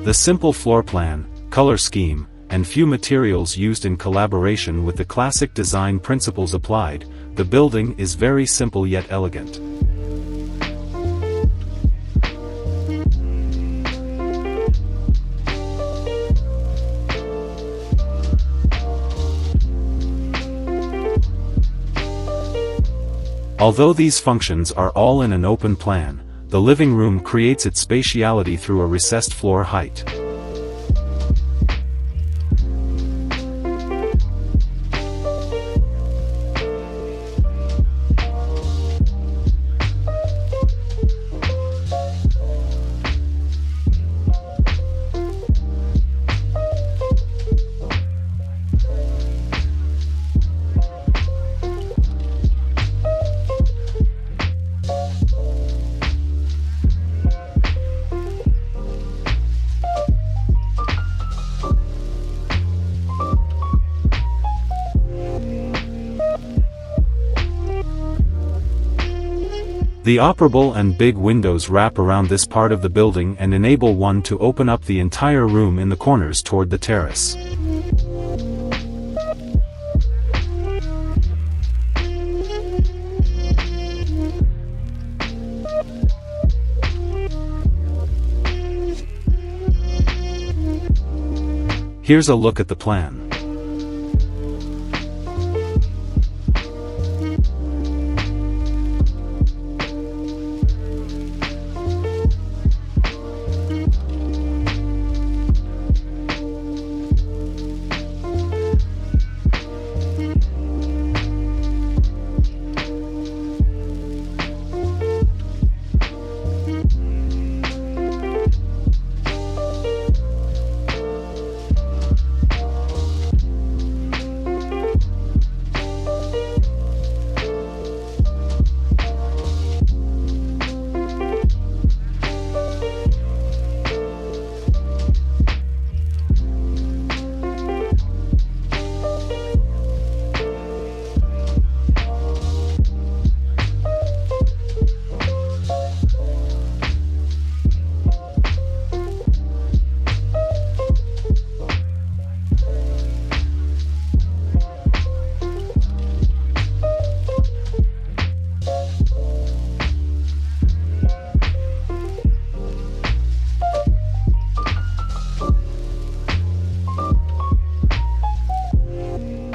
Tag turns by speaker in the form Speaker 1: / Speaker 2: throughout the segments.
Speaker 1: The simple floor plan, color scheme, and few materials used in collaboration with the classic design principles applied, the building is very simple yet elegant. Although these functions are all in an open plan, the living room creates its spatiality through a recessed floor height. The operable and big windows wrap around this part of the building and enable one to open up the entire room in the corners toward the terrace. Here's a look at the plan.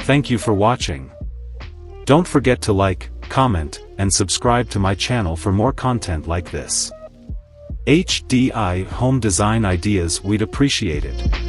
Speaker 1: Thank you for watching. Don't forget to like, comment, and subscribe to my channel for more content like this. HDI home design ideas, we'd appreciate it.